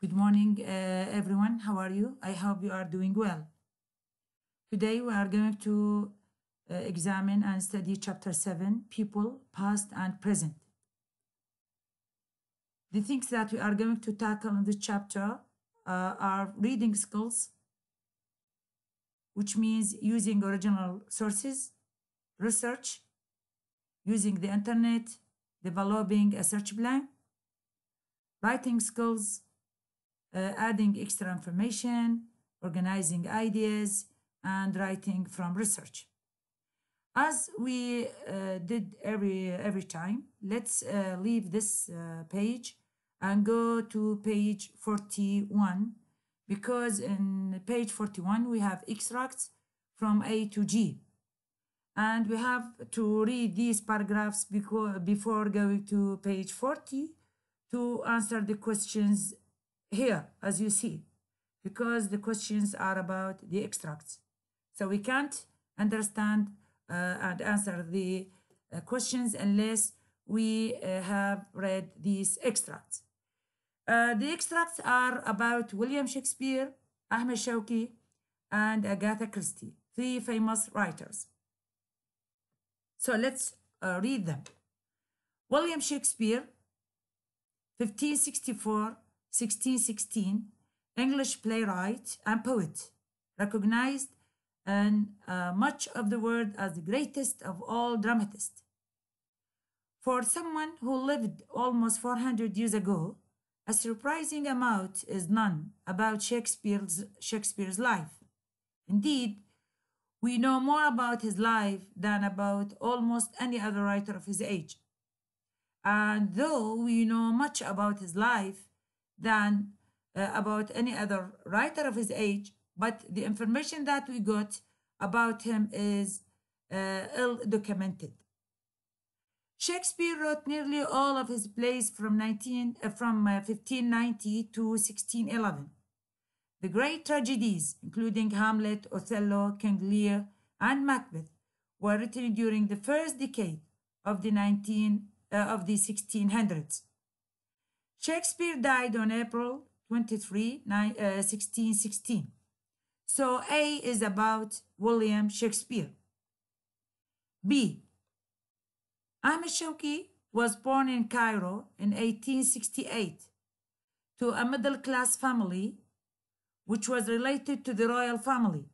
Good morning, everyone. How are you? I hope you are doing well. Today, we are going to examine and study Chapter 7, People, Past and Present. The things that we are going to tackle in this chapter are reading skills, which means using original sources, research, using the internet, developing a search plan, writing skills, adding extra information, organizing ideas, and writing from research. As we did every time, let's leave this page and go to page 41, because in page 41 we have extracts from A to G. And we have to read these paragraphs before going to page 40 to answer the questions here, as you see, because the questions are about the extracts. So we can't understand and answer the questions unless we have read these extracts. The extracts are about William Shakespeare, Ahmed Shawki, and Agatha Christie, three famous writers. So let's read them. William Shakespeare, 1564-1616, English playwright and poet, recognized in much of the world as the greatest of all dramatists. For someone who lived almost 400 years ago, a surprising amount is known about Shakespeare's life. Indeed, we know more about his life than about almost any other writer of his age. And though we know much about his life than about any other writer of his age, but the information that we got about him is ill-documented. Shakespeare wrote nearly all of his plays from 1590 to 1611. The great tragedies, including Hamlet, Othello, King Lear, and Macbeth, were written during the first decade of the 1600s. Shakespeare died on April 23, 1616. So A is about William Shakespeare. B. Ahmed Shawki was born in Cairo in 1868 to a middle-class family which was related to the royal family.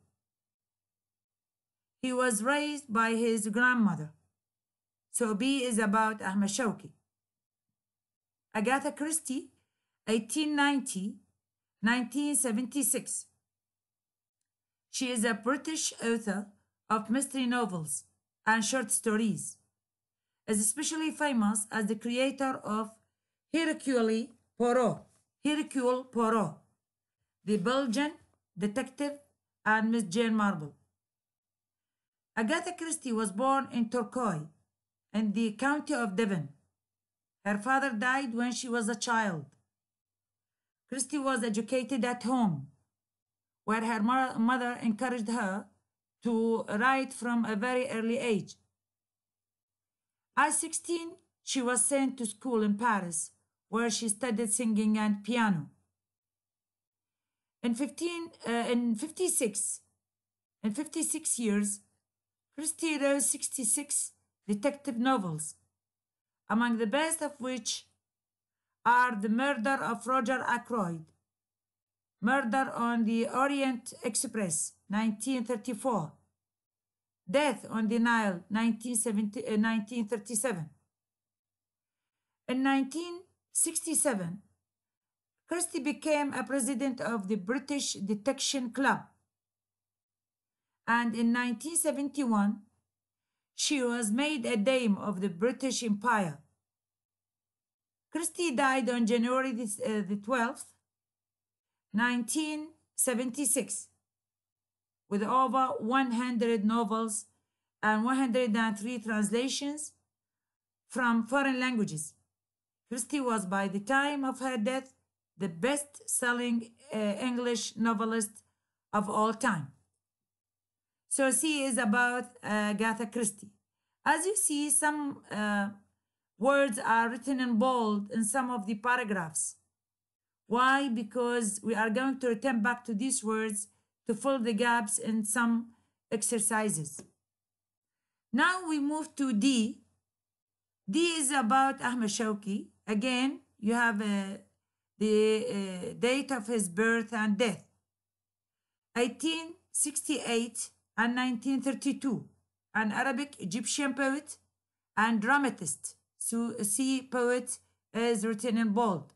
He was raised by his grandmother. So B is about Ahmed Shawki. Agatha Christie, 1890-1976. She is a British author of mystery novels and short stories, is especially famous as the creator of Hercule Poirot, the Belgian detective, and Miss Jane Marple. Agatha Christie was born in Torquay, in the county of Devon. Her father died when she was a child. Christie was educated at home, where her mother encouraged her to write from a very early age. At 16, she was sent to school in Paris, where she studied singing and piano. In 56 years, Christie wrote 66 detective novels, among the best of which are The Murder of Roger Ackroyd, Murder on the Orient Express, 1934, Death on the Nile, 1937. In 1967, Christie became a president of the British Detection Club, and in 1971, she was made a Dame of the British Empire. Christie died on January the 12th, 1976, with over 100 novels and 103 translations from foreign languages. Christie was, by the time of her death, the best-selling English novelist of all time. So C is about Agatha Christie. As you see, some words are written in bold in some of the paragraphs, Why? Because we are going to return back to these words to fill the gaps in some exercises. Now we move to D. D is about Ahmed Shawki. Again, you have the date of his birth and death. 1868 and 1932. An Arabic Egyptian poet and dramatist. So see poet is written in bold.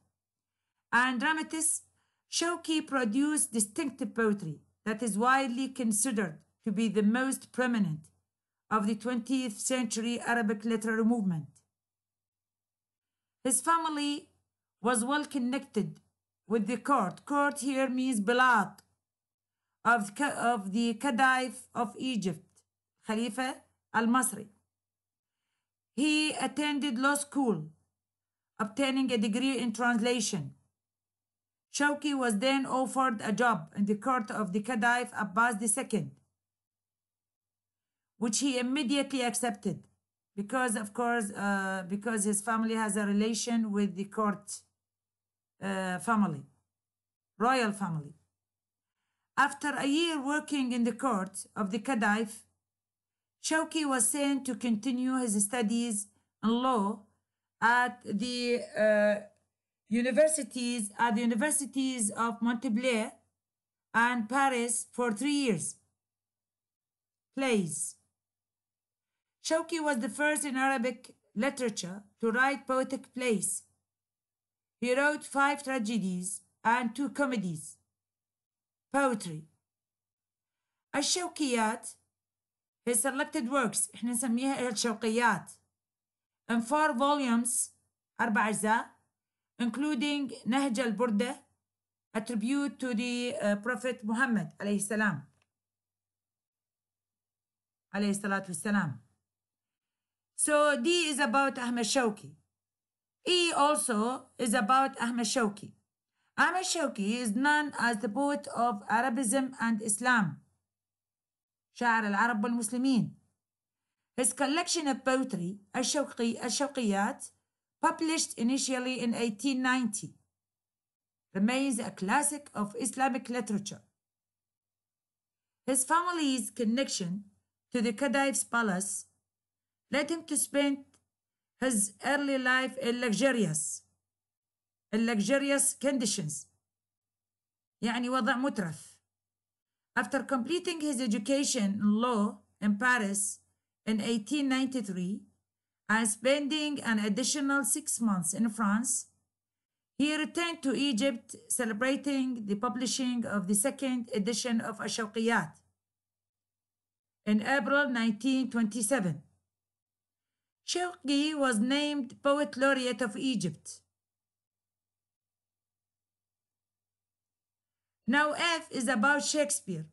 And dramatist, Shawki produced distinctive poetry that is widely considered to be the most prominent of the 20th century Arabic literary movement. His family was well connected with the court. Court here means Bilat of the Khedive of Egypt, Khalifa al-Masri. He attended law school, obtaining a degree in translation. Shawki was then offered a job in the court of the Khedive Abbas II, which he immediately accepted because, of course, because his family has a relation with the court family, royal family. After a year working in the court of the Khedive, Shawki was sent to continue his studies in law at the universities of Montpellier and Paris for 3 years. Plays. Shawki was the first in Arabic literature to write poetic plays. He wrote 5 tragedies and 2 comedies. Poetry. الشوقيات, his selected works, احنا نسميها الشوقيات, in 4 volumes, 4 أجزاء, including نهج البردة, a tribute to the Prophet Muhammad عليه السلام. عليه الصلاة والسلام. So D is about Ahmed Shawki. E also is about Ahmed Shawki. Ahmed Shawki is known as the poet of Arabism and Islam. شاعر العرب والمسلمين. His collection of poetry, الشوقيات, published initially in 1890, remains a classic of Islamic literature. His family's connection to the Khedive's palace led him to spend his early life in luxurious conditions, يعني وضع مترف. After completing his education in law in Paris in 1893 and spending an additional 6 months in France, he returned to Egypt celebrating the publishing of the 2nd edition of الشوقيات in April 1927. Shawki was named Poet Laureate of Egypt. Now F is about Shakespeare.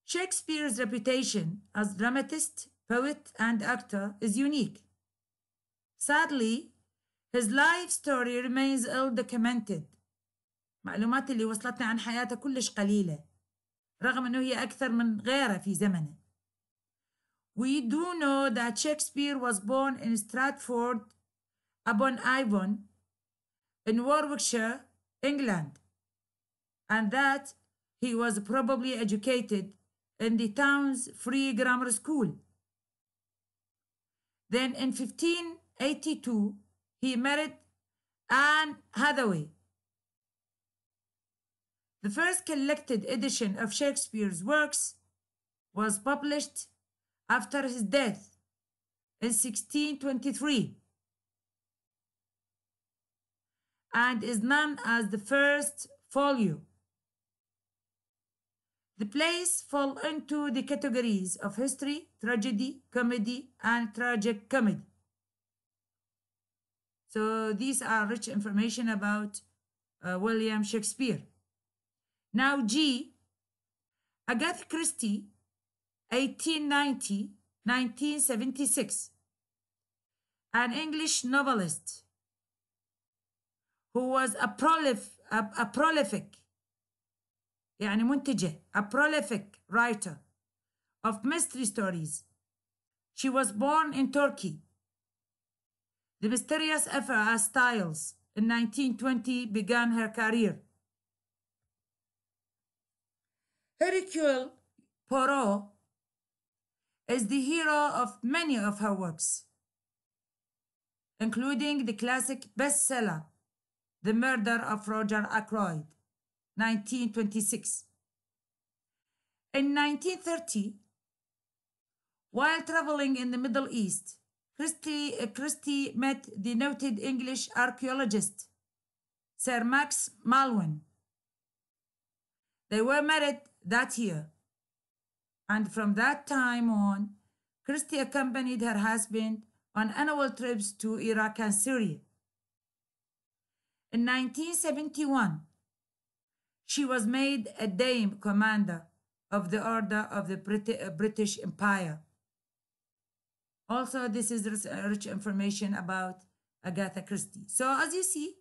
Shakespeare's reputation as dramatist, poet, and actor is unique. Sadly, his life story remains ill-documented. معلومات اللي وصلتنا عن حياته كلش قليلة، رغم أنه هي أكثر من غيره في زمنه. We do know that Shakespeare was born in Stratford upon Avon in Warwickshire, England, and that he was probably educated in the town's free grammar school. Then in 1582, he married Anne Hathaway. The first collected edition of Shakespeare's works was published after his death in 1623 and is known as the first folio. The plays fall into the categories of history, tragedy, comedy, and tragic comedy. So these are rich information about William Shakespeare. Now G, Agatha Christie, 1890-1976, an English novelist who was a prolific يعني منتجة, a prolific writer of mystery stories. She was born in Turkey. The mysterious F.A. Styles in 1920 began her career. Hercule Poirot is the hero of many of her works, including the classic bestseller, The Murder of Roger Ackroyd, 1926. In 1930, while traveling in the Middle East, Christie met the noted English archaeologist, Sir Max Malwyn. They were married that year, and from that time on, Christie accompanied her husband on annual trips to Iraq and Syria. In 1971, she was made a Dame Commander of the Order of the British Empire. Also, this is rich information about Agatha Christie. So as you see,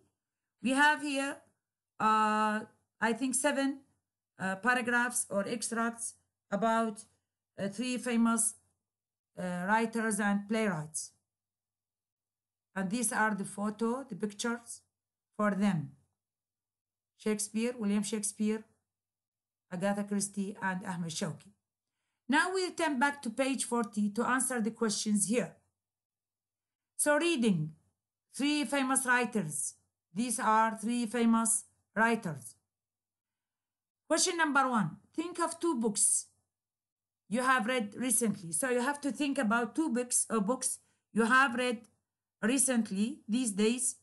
we have here, I think 7 paragraphs or extracts about 3 famous writers and playwrights. And these are the pictures for them. Shakespeare, William Shakespeare, Agatha Christie, and Ahmed Shawqi. Now we'll turn back to page 40 to answer the questions here. So reading 3 famous writers. These are 3 famous writers. Question number 1. Think of 2 books you have read recently. So you have to think about 2 books or books you have read recently these days.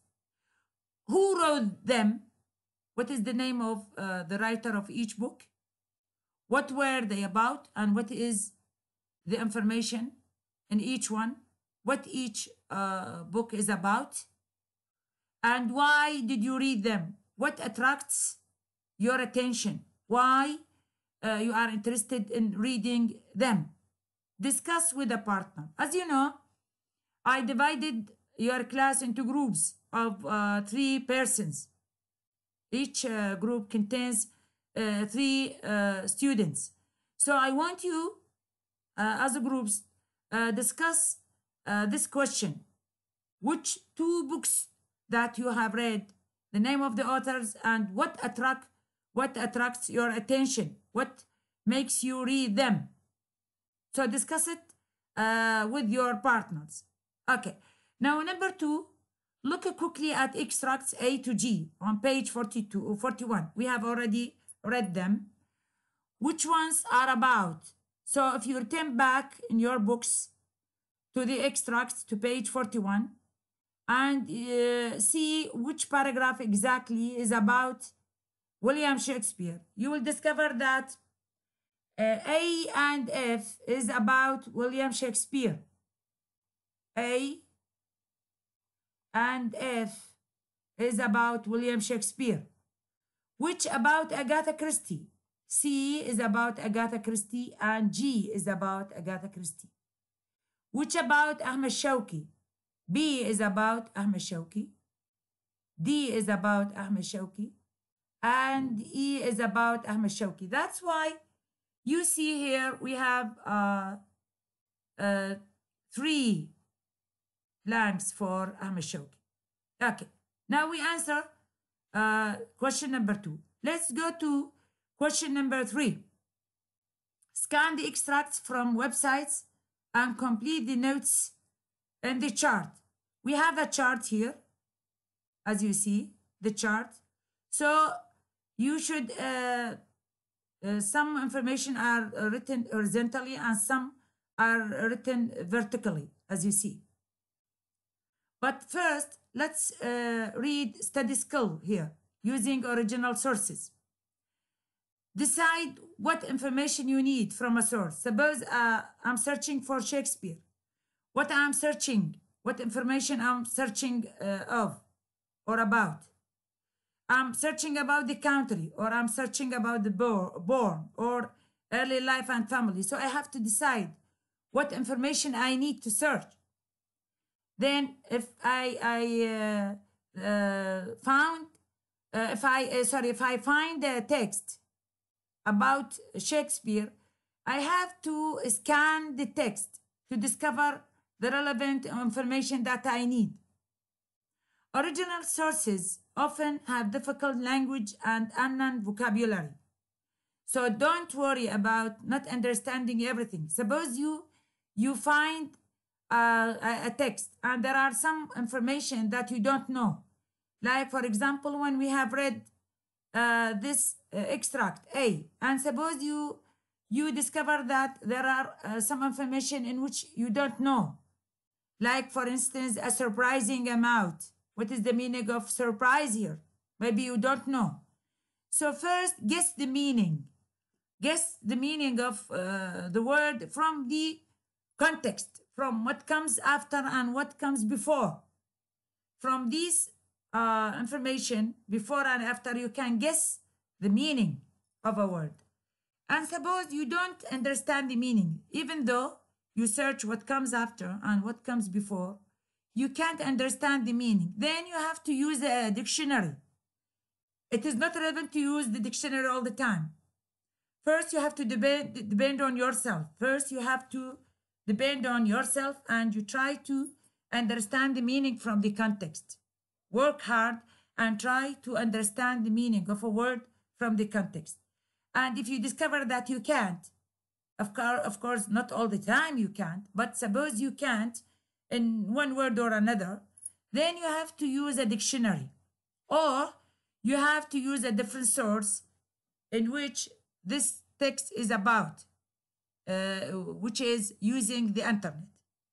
Who wrote them? What is the name of the writer of each book? What were they about? And what is the information in each one? What each book is about? And why did you read them? What attracts your attention? Why you are interested in reading them? Discuss with a partner. As you know, I divided your class into groups of 3 persons. Each group contains 3 students. So I want you, as a groups, discuss this question. Which 2 books that you have read, the name of the authors, and what attracts your attention? What makes you read them? So discuss it with your partners. Okay. Now number 2, look quickly at extracts A to G on page 42 or 41. We have already read them. Which ones are about? So if you return back in your books to the extracts to page 41 and see which paragraph exactly is about William Shakespeare, you will discover that A and F is about William Shakespeare. A and F is about William Shakespeare. Which about Agatha Christie? C is about Agatha Christie and G is about Agatha Christie. Which about Ahmed Shawqi? B is about Ahmed Shawqi. D is about Ahmed Shawqi. And E is about Ahmed Shawqi. That's why you see here we have 3 blanks for Ahmed Shawqi. Okay, now we answer question number 2. Let's go to question number 3. Scan the extracts from websites and complete the notes in the chart. We have a chart here, as you see, the chart. So you should, some information are written horizontally and some are written vertically, as you see. But first, let's read study skill here, using original sources. Decide what information you need from a source. Suppose I'm searching for Shakespeare. What information I'm searching of or about. I'm searching about the country, or I'm searching about the born or early life and family. So I have to decide what information I need to search. Then if I find a text about Shakespeare, I have to scan the text to discover the relevant information that I need. Original sources often have difficult language and unknown vocabulary. So don't worry about not understanding everything. Suppose you find a text and there are some information that you don't know. Like for example, when we have read this extract A, and suppose you discover that there are some information in which you don't know. Like for instance, a surprising amount. What is the meaning of surprise here? Maybe you don't know. So first, guess the meaning. Guess the meaning of the word from the context, from what comes after and what comes before. From this information, before and after, you can guess the meaning of a word. And suppose you don't understand the meaning, even though you search what comes after and what comes before, you can't understand the meaning. Then you have to use a dictionary. It is not relevant to use the dictionary all the time. First, you have to depend on yourself. First, you have to depend on yourself and you try to understand the meaning from the context. Work hard and try to understand the meaning of a word from the context. And if you discover that you can't, of course, not all the time you can't, but suppose you can't in one word or another, then you have to use a dictionary. Or you have to use a different source in which this text is about, which is using the internet.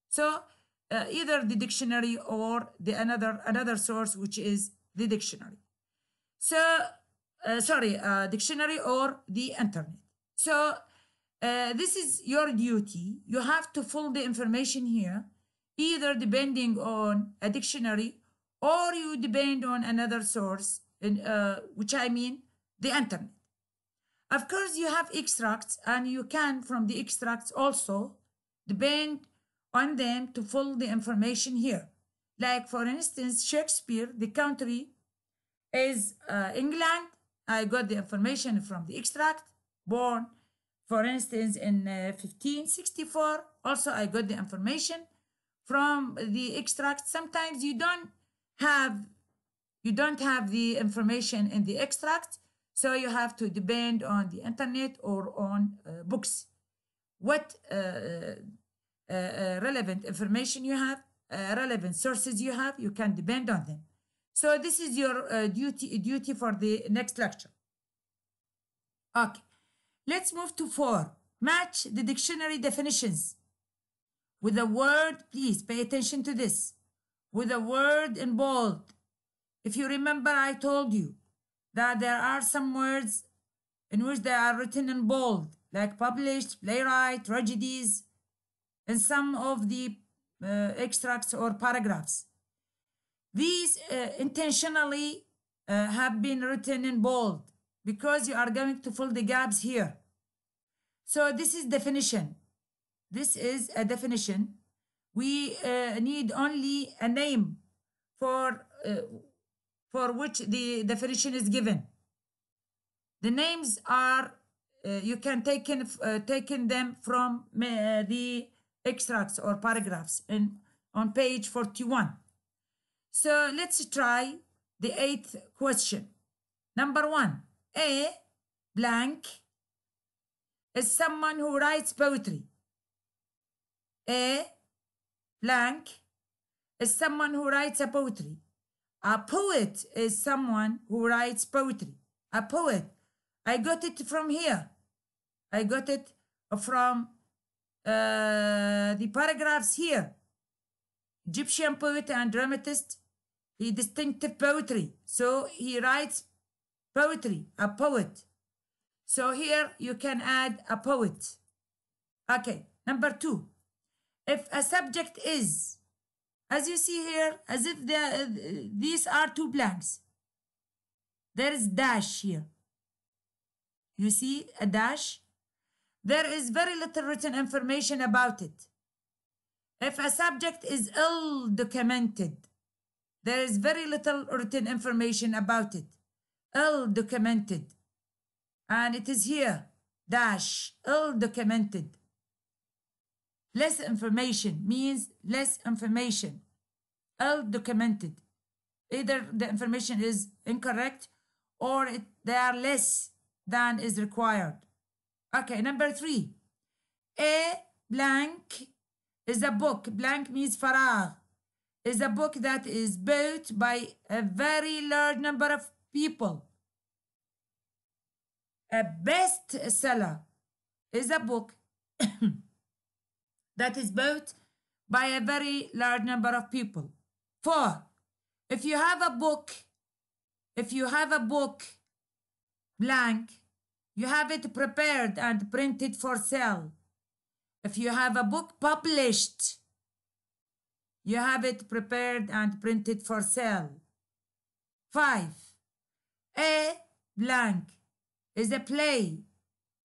So either the dictionary or the another source, which is the dictionary. So dictionary or the internet. So this is your duty. You have to fill the information here, either depending on a dictionary or you depend on another source, which I mean the internet. Of course, you have extracts and you can, from the extracts also, depend on them to fill the information here. Like, for instance, Shakespeare, the country is England. I got the information from the extract. Born, for instance, in 1564. Also, I got the information from the extract. Sometimes you don't have the information in the extract, so you have to depend on the internet or on books. What relevant information you have, relevant sources you have, you can depend on them. So this is your duty for the next lecture. Okay, let's move to 4. Match the dictionary definitions with a word. Please pay attention to this. With a word in bold. If you remember, I told you that there are some words in which they are written in bold, like published, playwright, tragedies, and some of the extracts or paragraphs. These intentionally have been written in bold because you are going to fill the gaps here. So this is definition. This is a definition. We need only a name for which the definition is given. The names are, you can take them from the extracts or paragraphs on page 41. So let's try the 8th question. Number 1, A blank is someone who writes poetry. A blank is someone who writes a poetry. A poet is someone who writes poetry. A poet. I got it from here. I got it from the paragraphs here. Egyptian poet and dramatist. He distinctive poetry. So he writes poetry, a poet. So here you can add a poet. Okay, number 2. If a subject is, as you see here, as if these are 2 blanks. There is dash here. You see a dash? There is very little written information about it. If a subject is ill-documented, there is very little written information about it. Ill-documented. And it is here, dash, ill-documented. Less information means less information. Ill-documented. Either the information is incorrect or they are less than is required. Okay, number 3. A blank is a book. Blank means faragh. Is a book that is bought by a very large number of people. A bestseller is a book that is bought by a very large number of people. 4. If you have a book blank, you have it prepared and printed for sale. If you have a book published, you have it prepared and printed for sale. 5. A blank is a play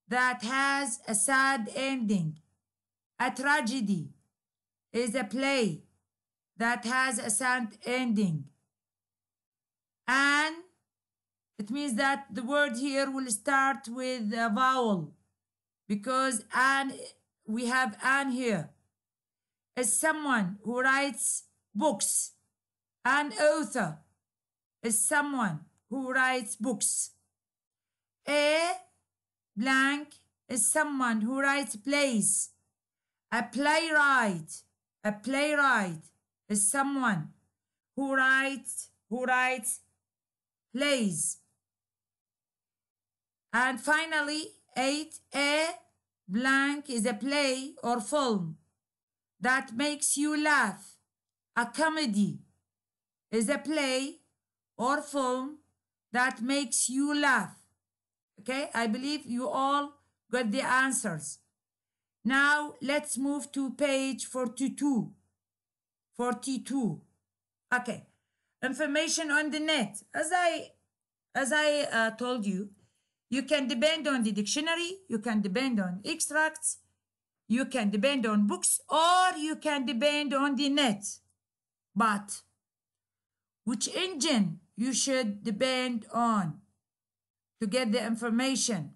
that has a sad ending. A tragedy is a play that has a sad ending. And it means that the word here will start with a vowel, because "an," we have "an" here. Is someone who writes books. An author is someone who writes books. A blank is someone who writes plays. A playwright is someone who writes plays. And finally, 8. A blank is a play or film that makes you laugh. A comedy is a play or film that makes you laugh. Okay, I believe you all got the answers. Now let's move to page 42. 42. Okay, information on the net. As I told you, you can depend on the dictionary, you can depend on extracts, you can depend on books, or you can depend on the net. But which engine you should depend on to get the information?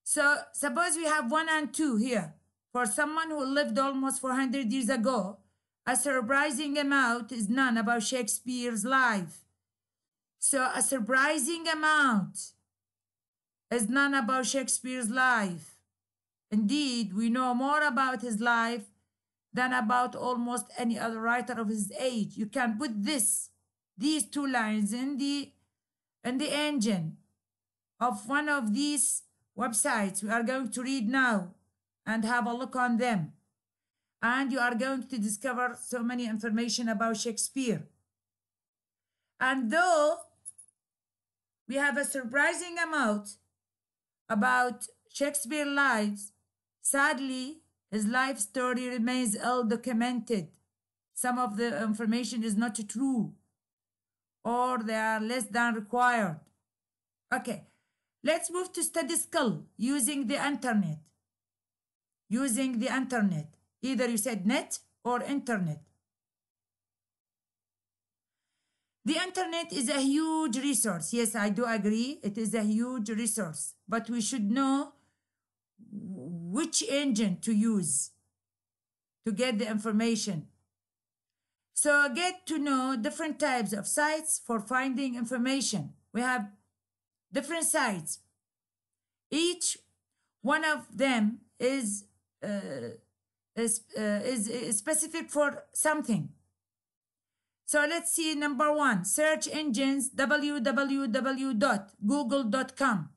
So suppose we have 1 and 2 here. For someone who lived almost 400 years ago, a surprising amount is known about Shakespeare's life. So a surprising amount is known about Shakespeare's life. Indeed, we know more about his life than about almost any other writer of his age. You can put these 2 lines in the engine of one of these websites we are going to read now and have a look on them. And you are going to discover so many information about Shakespeare. And though we have a surprising amount about Shakespeare's lives, sadly, his life story remains ill documented. Some of the information is not true, or they are less than required. Okay, let's move to study skill using the internet. Using the internet. Either you said net or internet. The internet is a huge resource. Yes, I do agree. It is a huge resource. But we should know which engine to use to get the information. So get to know different types of sites for finding information. We have different sites. Each one of them is specific for something. So let's see number 1, search engines, www.google.com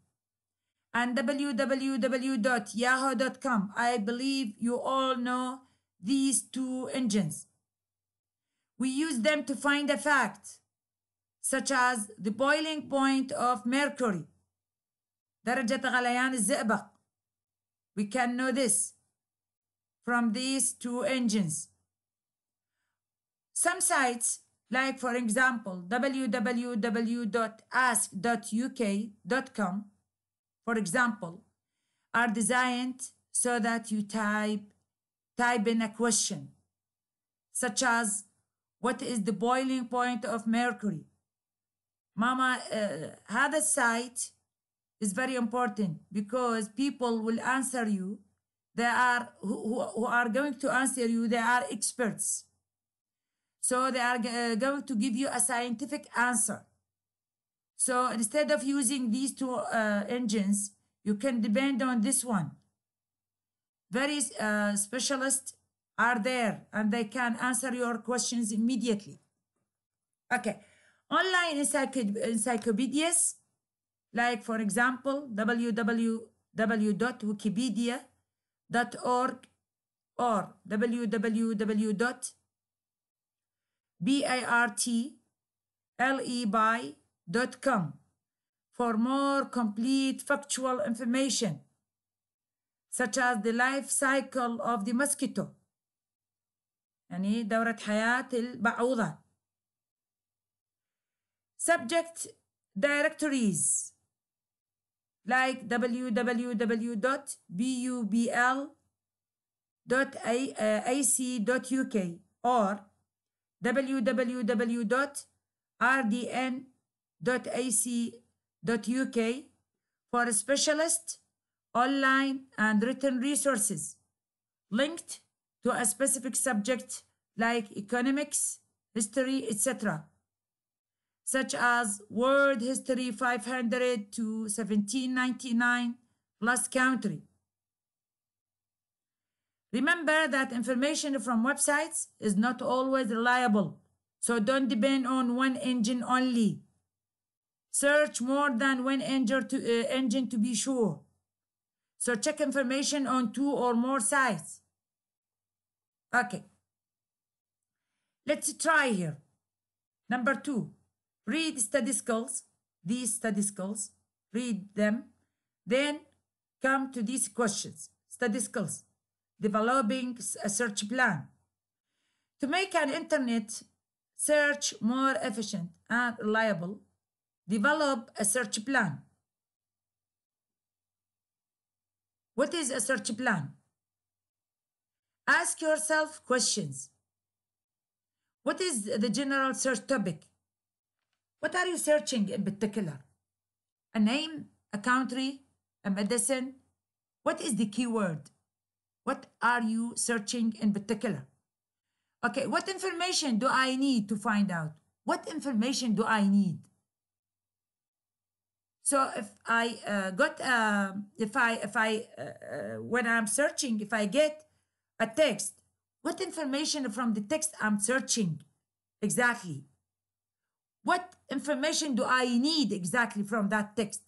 and www.yahoo.com. I believe you all know these 2 engines. We use them to find a fact, such as the boiling point of mercury, درجة غليان الزئبق. We can know this from these 2 engines. Some sites, like for example, www.ask.uk.com, for example, are designed so that you type in a question, such as, what is the boiling point of mercury? Mama, هذا site is very important because people will answer you. They are who are going to answer you, they are experts. So they are going to give you a scientific answer. So instead of using these two engines, you can depend on this one. Very specialists are there and they can answer your questions immediately. Okay, online encyclopedias, like for example, www.wikipedia.org or www.birtlebi.com for more complete factual information, such as the life cycle of the mosquito, يعني دورة حياة البعوضة. Subject directories like www.bubl.ac.uk or www.rdn.ac.uk for specialist online and written resources linked to a specific subject like economics, history, etc., such as World History 500 to 1799 plus country. Remember that information from websites is not always reliable, so don't depend on one engine only. Search more than one engine to be sure. So check information on 2 or more sites. Okay. Let's try here. Number 2. Read study skills, these study skills, read them, then come to these questions. Study skills, developing a search plan. To make an internet search more efficient and reliable, develop a search plan. What is a search plan? Ask yourself questions. What is the general search topic? What are you searching in particular? A name, a country, a medicine? What is the keyword? What are you searching in particular? Okay, what information do I need to find out? What information do I need? So if I when I'm searching, if I get a text, what information from the text I'm searching exactly? What information do I need exactly from that text?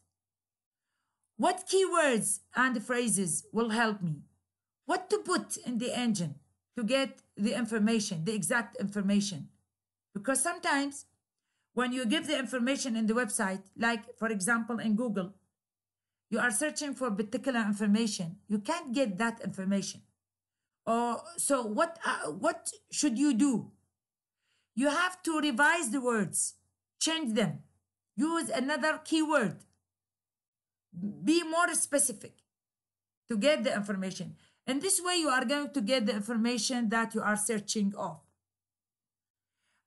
What keywords and phrases will help me? What to put in the engine to get the information, the exact information? Because sometimes when you give the information in the website, like for example in Google, you are searching for particular information, you can't get that information. So what should you do? You have to revise the words, change them, use another keyword, be more specific to get the information. And this way you are going to get the information that you are searching of.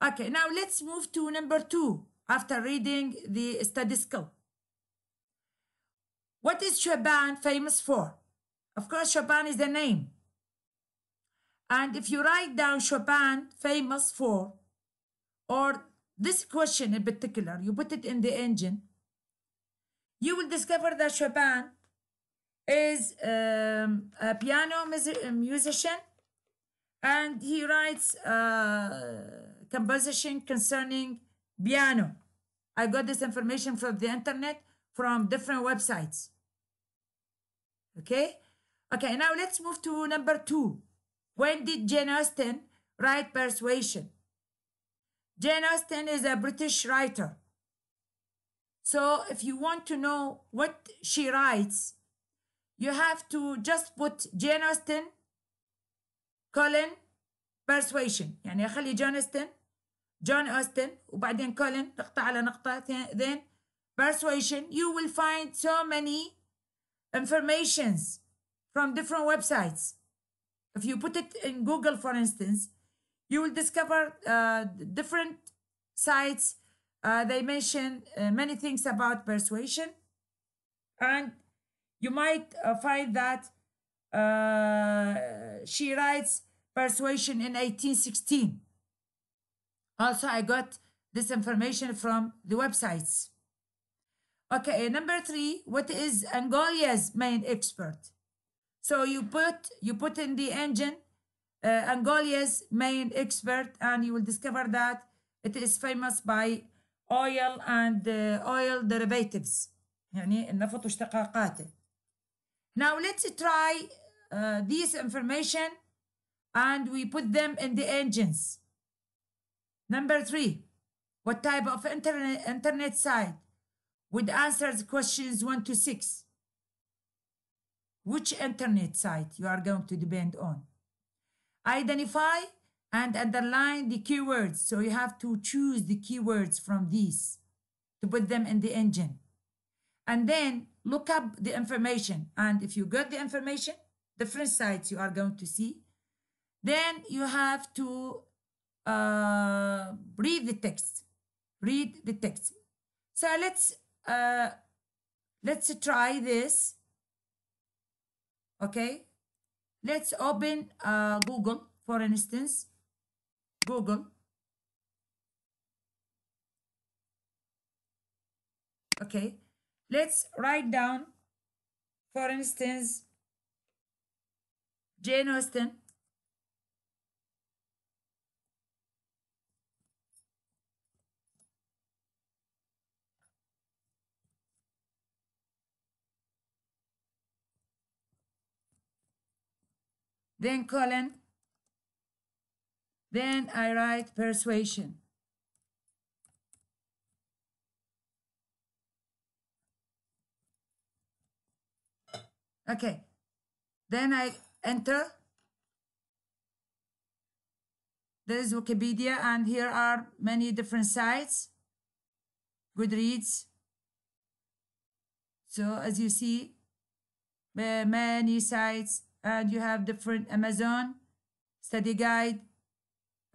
Okay, now let's move to number 2 after reading the study skill. What is Chopin famous for? Of course, Chopin is the name. And if you write down Chopin famous for, or this question in particular, you put it in the engine, you will discover that Chopin is a piano musician, and he writes composition concerning piano. I got this information from the internet, from different websites. Okay, now let's move to number 2. When did Jane Austen write Persuasion? Jane Austen is a British writer. So if you want to know what she writes, you have to just put Jane Austen, colon, Persuasion. يعني أخلي John Austen وبعدين colon نقطة على نقطة, then Persuasion. You will find so many informations from different websites. If you put it in Google, for instance, you will discover different sites. They mention many things about Persuasion, and you might find that she writes Persuasion in 1816. Also, I got this information from the websites. Okay, number 3, what is Angolia's main expert? So you put in the engine Angolia's main expert, and you will discover that it is famous by oil and oil derivatives, يعني النفط واشتقاقاته. Now let's try this information and we put them in the engines. Number 3, what type of internet site would answer questions 1 to 6? Which internet site you are going to depend on? Identify and underline the keywords. So you have to choose the keywords from these to put them in the engine. And then look up the information. And if you got the information, different sites you are going to see, then you have to read the text. Read the text. So let's try this. Okay. Let's open Google, for instance. Google. Okay. Let's write down, for instance, Jane Austen. Then colon. Then I write persuasion. Okay. Then I enter. There is Wikipedia, and here are many different sites. Goodreads. So as you see, many sites, and you have different Amazon, study guide.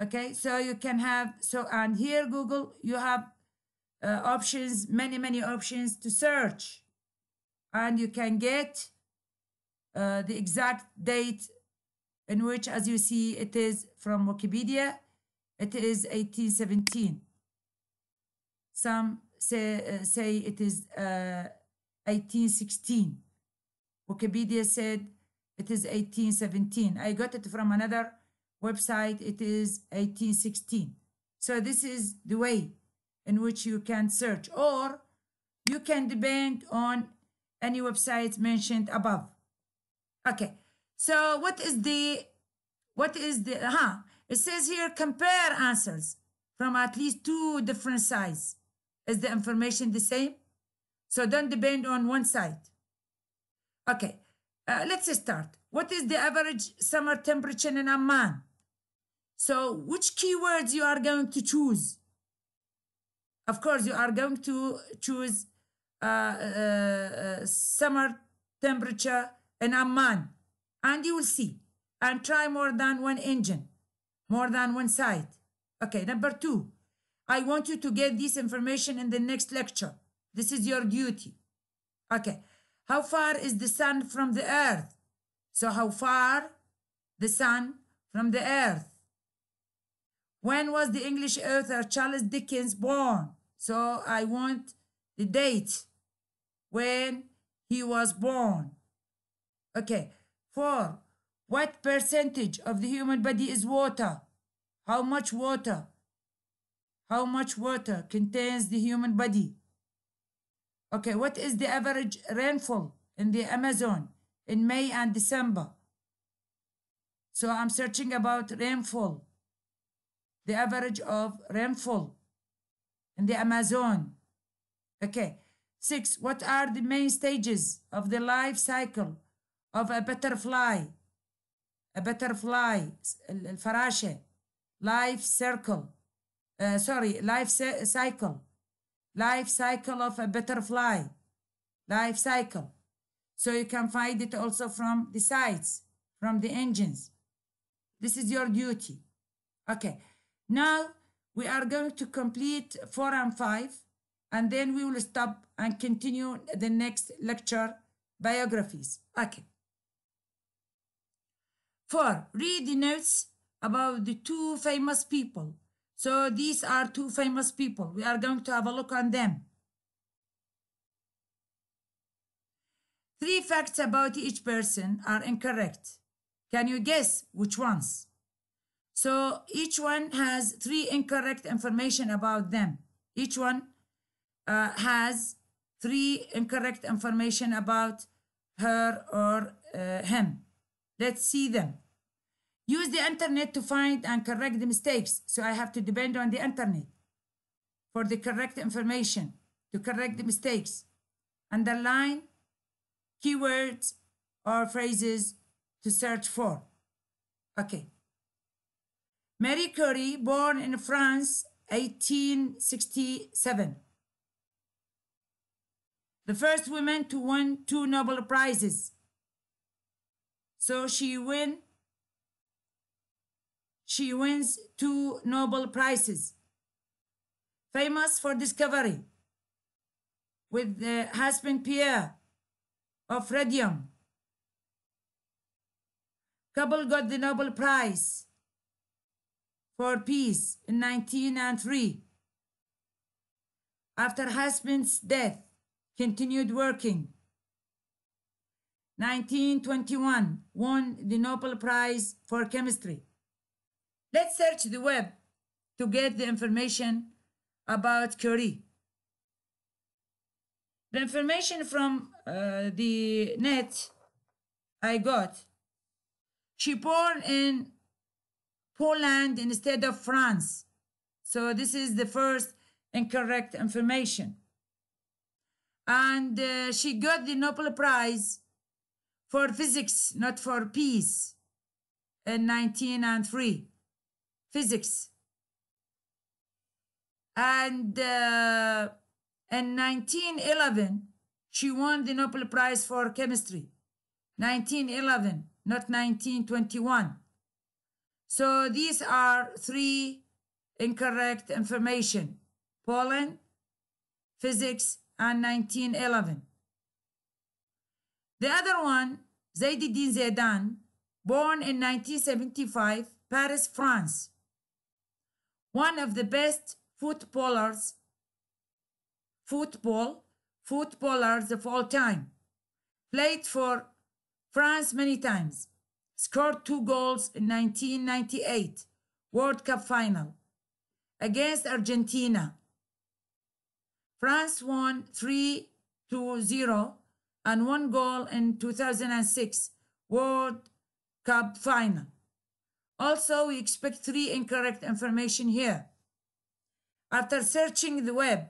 Okay, so you can have, and here Google, you have options, many options to search, and you can get the exact date in which, as you see, it is from Wikipedia, it is 1817. Some say it is 1816. Wikipedia said it is 1817. I got it from another website, it is 1816. So this is the way in which you can search, or you can depend on any website mentioned above. Okay, so what is the, it says here compare answers from at least 2 different sites. Is the information the same? So don't depend on one site. Okay, let's start. What is the average summer temperature in Amman? So which keywords you are going to choose? Of course, you are going to choose summer temperature in Amman, and you will see. And try more than one engine, more than one site. Okay, number 2. I want you to get this information in the next lecture. This is your duty. Okay, how far is the sun from the earth? So how far the sun from the earth? When was the English author Charles Dickens born? So I want the date when he was born. Okay, 4. What percentage of the human body is water? How much water? How much water contains the human body? Okay, what is the average rainfall in the Amazon in May and December? So I'm searching about rainfall, the average of rainfall in the Amazon. Okay, 6. What are the main stages of the life cycle of a butterfly? A butterfly, الفراشة, life circle. Life cycle. Life cycle of a butterfly. Life cycle. So you can find it also from the sites, from the engines. This is your duty. Okay. Now we are going to complete 4 and 5, and then we will stop and continue the next lecture, biographies. Okay. 4. Read the notes about the 2 famous people So these are two famous people. We are going to have a look on them. 3 facts about each person are incorrect. Can you guess which ones? So each one has 3 incorrect information about them. Each one has 3 incorrect information about her or him. Let's see them. Use the internet to find and correct the mistakes. So I have to depend on the internet for the correct information, to correct the mistakes. Underline keywords or phrases to search for. Okay. Marie Curie, born in France, 1867. The first woman to win 2 Nobel Prizes. So she wins 2 Nobel Prizes. Famous for discovery with the husband Pierre of radium. Couple got the Nobel Prize for peace in 1903. After husband's death, continued working. 1921, won the Nobel Prize for chemistry. Let's search the web to get the information about Curie. The information from the net I got, she born in Poland instead of France. So this is the first incorrect information. And she got the Nobel Prize for physics, not for peace, in 1903. Physics. And in 1911, she won the Nobel Prize for chemistry. 1911, not 1921. So these are 3 incorrect information. Poland, physics, and 1911. The other one, Zinedine Zidane, born in 1975, Paris, France. One of the best footballers of all time. Played for France many times. Scored 2 goals in 1998 World Cup final against Argentina. France won 3-0 and 1 goal in 2006 World Cup final. Also, we expect 3 incorrect information here. After searching the web,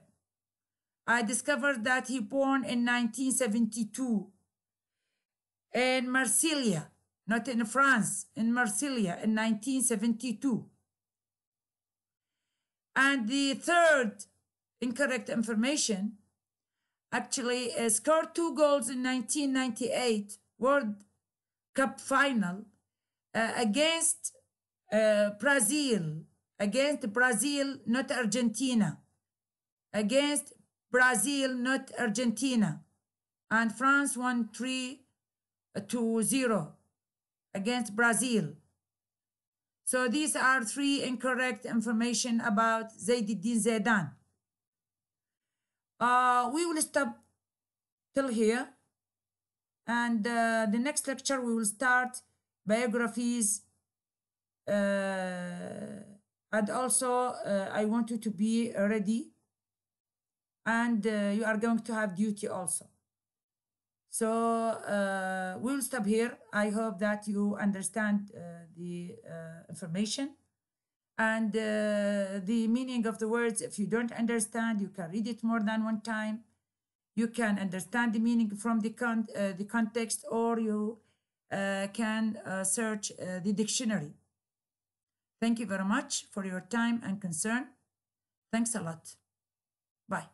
I discovered that he born in 1972 in Marseille, not in France, in Marseille in 1972. And the third incorrect information, actually scored 2 goals in 1998 World Cup final against Brazil, not Argentina, against Brazil, not Argentina, and France won 3-0 against Brazil. So these are 3 incorrect information about Zinedine Zidane. We will stop till here, and the next lecture we will start biographies, and also I want you to be ready, and you are going to have duty also. So we will stop here. I hope that you understand the information and the meaning of the words. If you don't understand, you can read it more than one time. You can understand the meaning from the context, or you can search the dictionary. Thank you very much for your time and concern. Thanks a lot. Bye.